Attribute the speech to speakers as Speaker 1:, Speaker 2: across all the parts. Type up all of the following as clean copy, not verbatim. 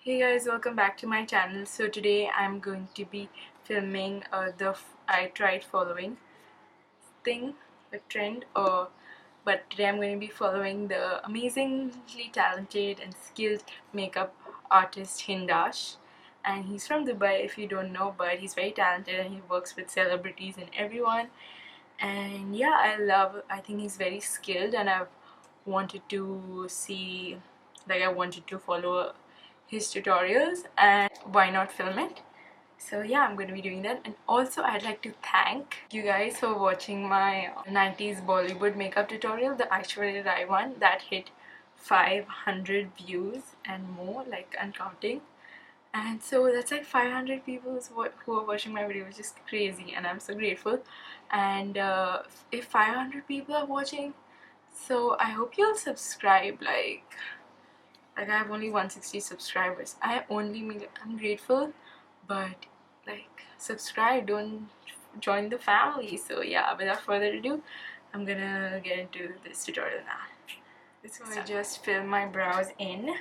Speaker 1: Hey guys, welcome back to my channel. So today I'm going to be filming I tried following thing, the trend, but today I'm going to be following the amazingly talented and skilled makeup artist Hindash. And he's from Dubai if you don't know, but he's very talented and he works with celebrities and everyone. And yeah, I think he's very skilled, and I've wanted to see, I wanted to follow his tutorials, and why not film it. So yeah, I'm going to be doing that. And also I'd like to thank you guys for watching my 90s Bollywood makeup tutorial, the Aishwarya Rai one that hit 500 views and more, like, and counting. And so that's like 500 people who are watching my video, which is crazy, and I'm so grateful. And if 500 people are watching, so I hope you'll subscribe. Like I have only 160 subscribers. I'm grateful, but like, subscribe, don't join the family. So yeah, without further ado, I'm gonna get into this tutorial now. So I just filled my brows in,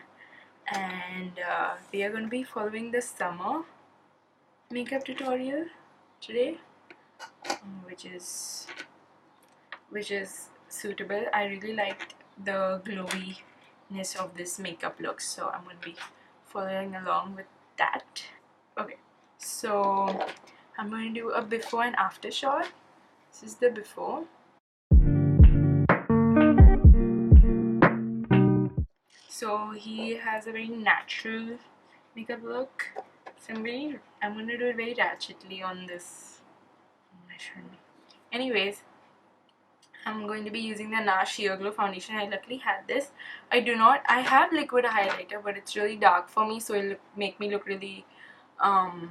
Speaker 1: and we are going to be following the summer makeup tutorial today, which is suitable. I really liked the glowiness of this makeup look, so I'm going to be following along with that. Okay, so I'm going to do a before and after shot. This is the before. So he has a very natural makeup look. So I'm going to do it very ratchetly on this. Anyways, I'm going to be using the NARS Sheer Glow foundation. I luckily had this. I have liquid highlighter, but it's really dark for me, so it'll make me look really tan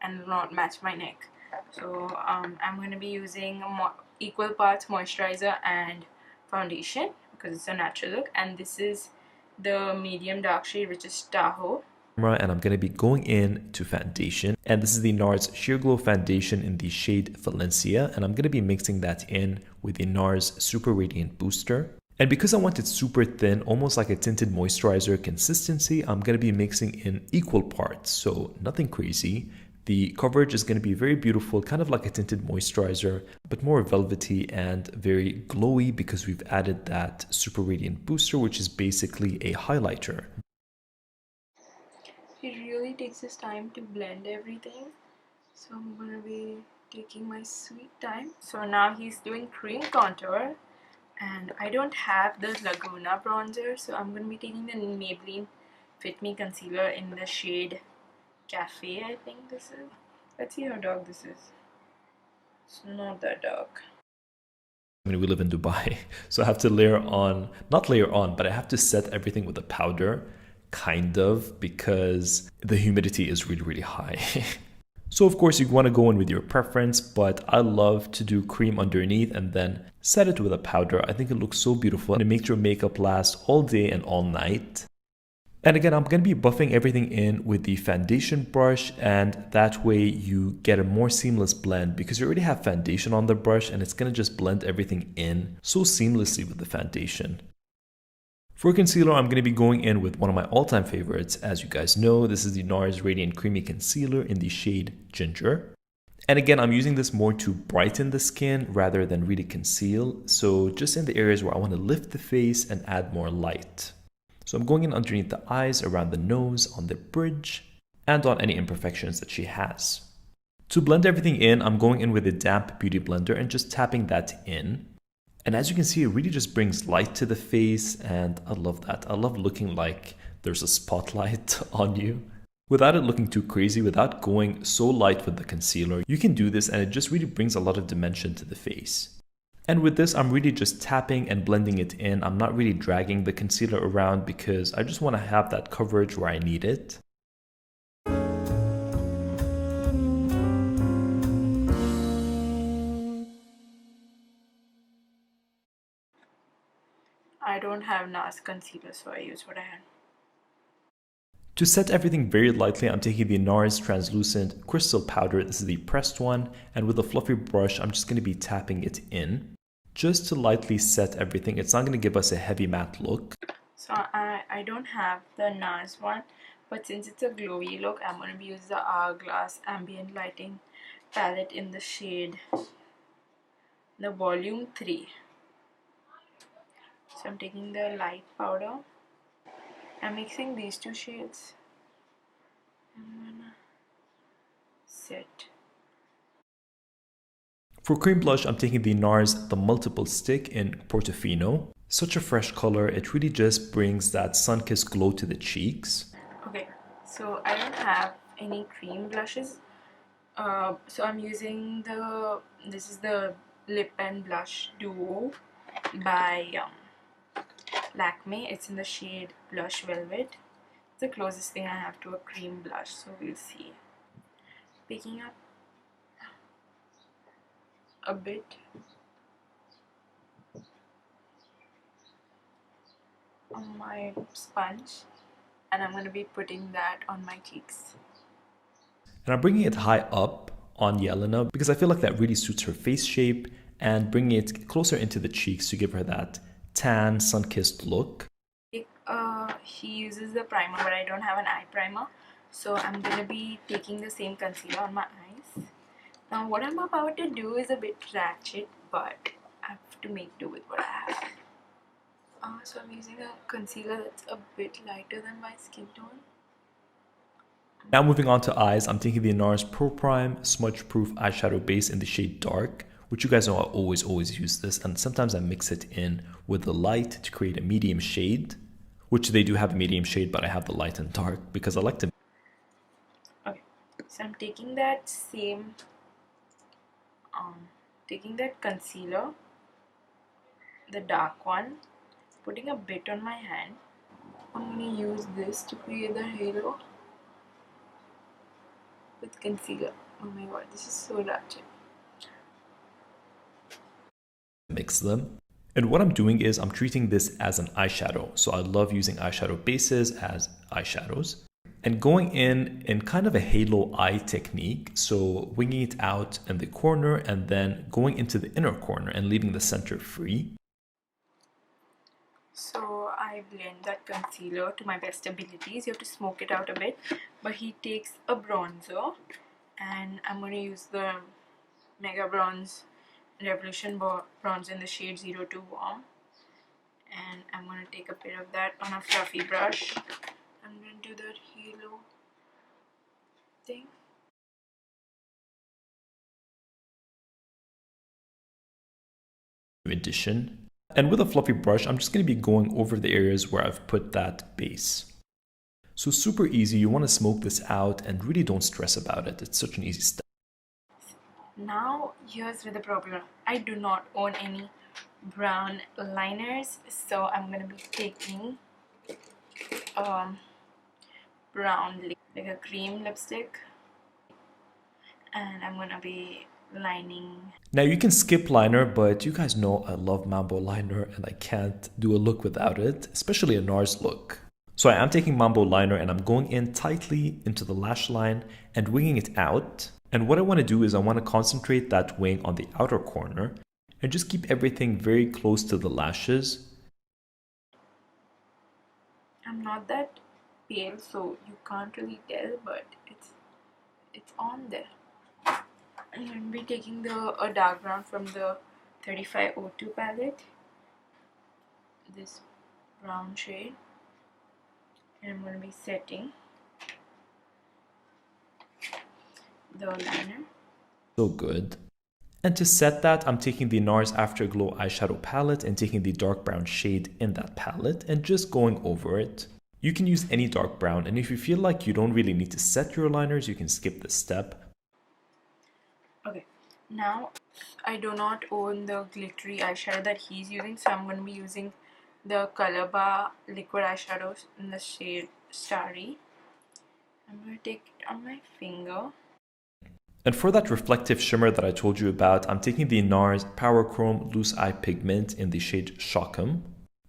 Speaker 1: and not match my neck. So I'm going to be using equal parts moisturizer and foundation because it's a natural look, and this is the medium dark shade, which is Tahoe.
Speaker 2: And I'm going to be going in to foundation, and this is the NARS Sheer Glow foundation in the shade Valencia, and I'm going to be mixing that in with the NARS Super Radiant Booster. And because I want it super thin, almost like a tinted moisturizer consistency, I'm going to be mixing in equal parts, so nothing crazy. The coverage is going to be very beautiful, kind of like a tinted moisturizer, but more velvety and very glowy because we've added that Super Radiant Booster, which is basically a highlighter.
Speaker 1: He really takes his time to blend everything, so I'm gonna be taking my sweet time. So now he's doing cream contour, and I don't have the Laguna bronzer, so I'm gonna be taking the Maybelline Fit Me concealer in the shade Cafe, I think this is. Let's see how dark this is. It's not that dark.
Speaker 2: I mean, we live in Dubai, so I have to not layer on, but I have to set everything with a powder, kind of, because the humidity is really, really high. So of course you want to go in with your preference, but I love to do cream underneath and then set it with a powder. I think it looks so beautiful and it makes your makeup last all day and all night. And again, I'm going to be buffing everything in with the foundation brush, and that way you get a more seamless blend because you already have foundation on the brush and it's going to just blend everything in so seamlessly with the foundation. For concealer, I'm going to be going in with one of my all-time favorites. As you guys know, this is the NARS Radiant Creamy Concealer in the shade Ginger. And again, I'm using this more to brighten the skin rather than really conceal. So just in the areas where I want to lift the face and add more light. So I'm going in underneath the eyes, around the nose, on the bridge, and on any imperfections that she has. To blend everything in, I'm going in with a damp beauty blender and just tapping that in. And as you can see, it really just brings light to the face, and I love that. I love looking like there's a spotlight on you. Without it looking too crazy, without going so light with the concealer, you can do this and it just really brings a lot of dimension to the face. And with this, I'm really just tapping and blending it in. I'm not really dragging the concealer around because I just want to have that coverage where I need it.
Speaker 1: I don't have NARS concealer, so I use what I have.
Speaker 2: To set everything very lightly, I'm taking the NARS Translucent Crystal Powder. This is the pressed one. And with a fluffy brush, I'm just going to be tapping it in just to lightly set everything. It's not going to give us a heavy matte look.
Speaker 1: So I don't have the NARS one, but since it's a glowy look, I'm going to use the Hourglass Ambient Lighting palette in the shade, the volume 3. So I'm taking the light powder. I'm mixing these two shades. I'm gonna set.
Speaker 2: For cream blush, I'm taking the NARS The Multiple Stick in Portofino. Such a fresh color, it really just brings that sun-kissed glow to the cheeks.
Speaker 1: Okay, so I don't have any cream blushes. So I'm using this is the Lip and Blush Duo by Lakme. It's in the shade Blush Velvet. It's the closest thing I have to a cream blush, so we'll see. Picking up a bit on my sponge, and I'm going to be putting that on my cheeks.
Speaker 2: And I'm bringing it high up on Yelena because I feel like that really suits her face shape, and bringing it closer into the cheeks to give her that tan, sun-kissed look.
Speaker 1: He uses the primer, but I don't have an eye primer, so I'm going to be taking the same concealer on my eyes. Now what I'm about to do is a bit ratchet, but I have to make do with what I have. So I'm using a concealer that's a bit lighter than my skin tone.
Speaker 2: Now moving on to eyes, I'm taking the NARS Pro Prime Smudge Proof Eyeshadow Base in the shade Dark, which you guys know I always use this, and sometimes I mix it in with the light to create a medium shade, which they do have a medium shade, but I have the light and dark because I like to.
Speaker 1: Okay, so I'm taking that concealer, the dark one, putting a bit on my hand. I'm going to use this to create the halo with concealer. Oh my god, this is so ratchet.
Speaker 2: Mix them. And what I'm doing is I'm treating this as an eyeshadow. So I love using eyeshadow bases as eyeshadows. And going in kind of a halo eye technique. So winging it out in the corner and then going into the inner corner and leaving the center free.
Speaker 1: So I blend that concealer to my best abilities. You have to smoke it out a bit. But he takes a bronzer, and I'm going to use the Mega Bronze Revolution bronze in the shade 02 Warm. And I'm going to take a bit of that on a fluffy brush. I'm going to do that halo thing.
Speaker 2: Addition. And with a fluffy brush, I'm just going to be going over the areas where I've put that base. So super easy. You want to smoke this out and really don't stress about it. It's such an easy step.
Speaker 1: Now here's where the problem. I do not own any brown liners, so I'm going to be taking brown, like a cream lipstick, and I'm going to be lining.
Speaker 2: Now you can skip liner, but you guys know I love Mambo liner and I can't do a look without it, especially a NARS look. So I am taking Mambo liner and I'm going in tightly into the lash line and winging it out. And what I want to do is I want to concentrate that wing on the outer corner and just keep everything very close to the lashes.
Speaker 1: I'm not that pale, so you can't really tell, but it's on there. I'm going to be taking a dark brown from the 3502 palette, this brown shade, and I'm going to be setting the liner.
Speaker 2: So good. And to set that, I'm taking the NARS Afterglow eyeshadow palette and taking the dark brown shade in that palette and just going over it. You can use any dark brown, and if you feel like you don't really need to set your liners, you can skip this step.
Speaker 1: Okay, now I do not own the glittery eyeshadow that he's using, so I'm going to be using the Color Bar liquid eyeshadows in the shade Starry. I'm going to take it on my finger.
Speaker 2: And for that reflective shimmer that I told you about, I'm taking the NARS Power Chrome Loose Eye Pigment in the shade Shockham.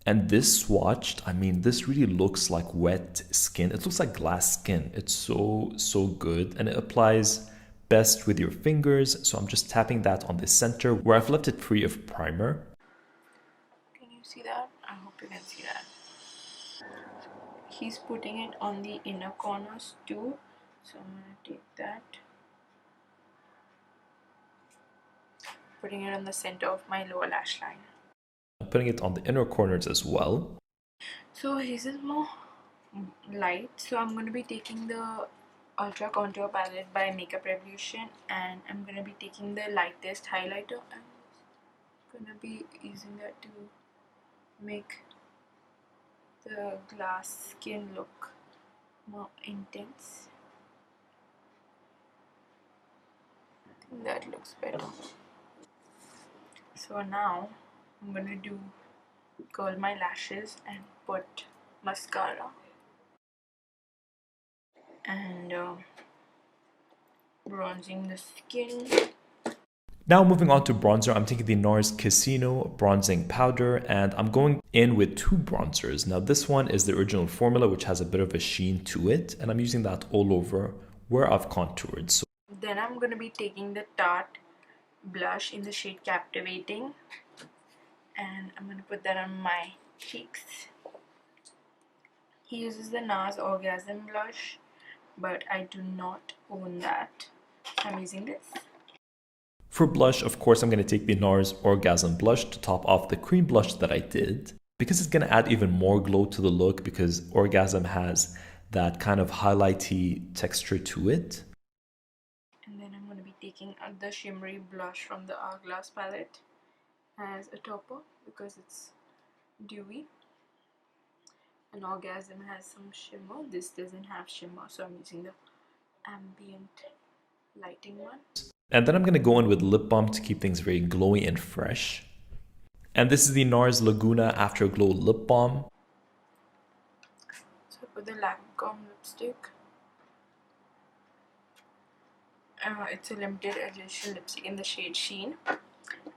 Speaker 2: And this swatched, I mean, this really looks like wet skin. It looks like glass skin. It's so good. And it applies best with your fingers. So I'm just tapping that on the center where I've left it free of primer.
Speaker 1: Can you see that? I hope you can see that. he's putting it on the inner corners too, so I'm gonna take that, putting it on the center of my lower lash line.
Speaker 2: Putting it on the inner corners as well.
Speaker 1: So his is more light, so I'm going to be taking the Ultra Contour Palette by Makeup Revolution, and I'm going to be taking the lightest highlighter. I'm going to be using that to make the glass skin look more intense. I think that looks better. So now I'm going to curl my lashes and put mascara and bronzing the skin.
Speaker 2: Now moving on to bronzer, I'm taking the NARS Casino bronzing powder, and I'm going in with two bronzers. Now this one is the original formula, which has a bit of a sheen to it, and I'm using that all over where I've contoured. So
Speaker 1: then I'm going to be taking the Tarte blush in the shade Captivating, and I'm going to put that on my cheeks. He uses the NARS Orgasm blush, but I do not own that, so I'm using this.
Speaker 2: for blush, of course, I'm going to take the NARS Orgasm blush to top off the cream blush that I did, because it's going to add even more glow to the look, because Orgasm has that kind of highlighty texture to it.
Speaker 1: And then I'm going to be taking the shimmery blush from the Hourglass palette as a topper because it's dewy. And Orgasm has some shimmer. This doesn't have shimmer, so I'm using the ambient lighting one.
Speaker 2: And then I'm going to go in with lip balm to keep things very glowy and fresh. And this is the NARS Laguna Afterglow Lip Balm.
Speaker 1: So I put the Lancome lipstick. It's a limited edition lipstick in the shade Sheen.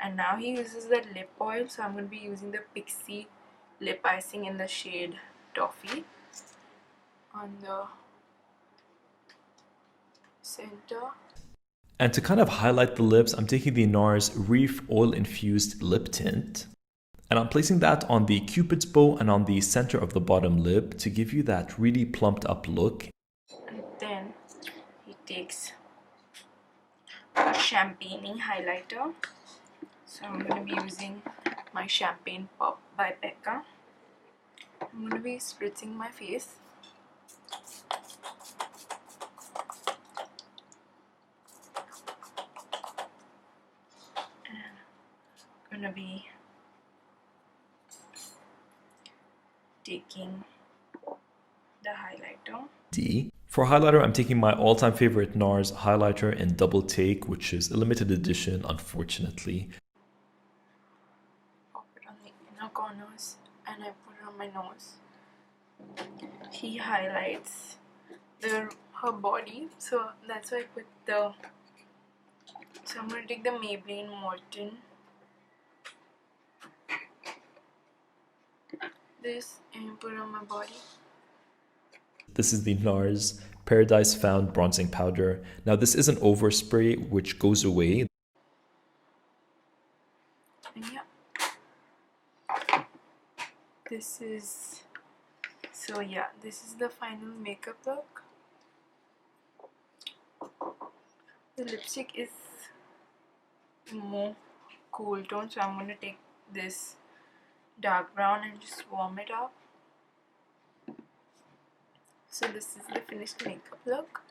Speaker 1: And now he uses the lip oil, so I'm going to be using the Pixie lip icing in the shade Toffee on the center.
Speaker 2: And to kind of highlight the lips, I'm taking the NARS Reef Oil Infused Lip Tint. And I'm placing that on the Cupid's bow and on the center of the bottom lip to give you that really plumped up look.
Speaker 1: And then he takes a champagne highlighter. So I'm going to be using my Champagne Pop by Becca. I'm going to be spritzing my face. And I'm going to be taking the highlighter.
Speaker 2: D. For highlighter, I'm taking my all-time favorite NARS highlighter in Double Take, which is a limited edition, unfortunately.
Speaker 1: Pop it on the inner corners and I put it on my nose. He highlights her body, so that's why I put the. So I'm going to take the Maybelline Molten. This and put it on my body.
Speaker 2: This is the NARS Paradise Found Bronzing Powder. Now this is an overspray which goes away.
Speaker 1: And yeah. This is the final makeup look. The lipstick is more cool tone, so I'm going to take this dark brown and just warm it up. So this is the finished makeup look.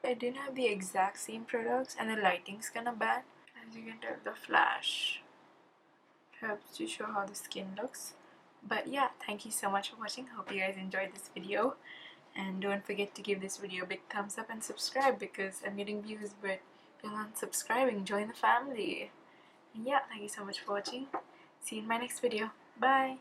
Speaker 1: I didn't have the exact same products and the lighting's kinda bad. As you can tell, the flash helps to show how the skin looks. But yeah, thank you so much for watching. Hope you guys enjoyed this video. And don't forget to give this video a big thumbs up and subscribe because I'm getting views, but you're not subscribing. Join the family. And yeah, thank you so much for watching. See you in my next video. Bye!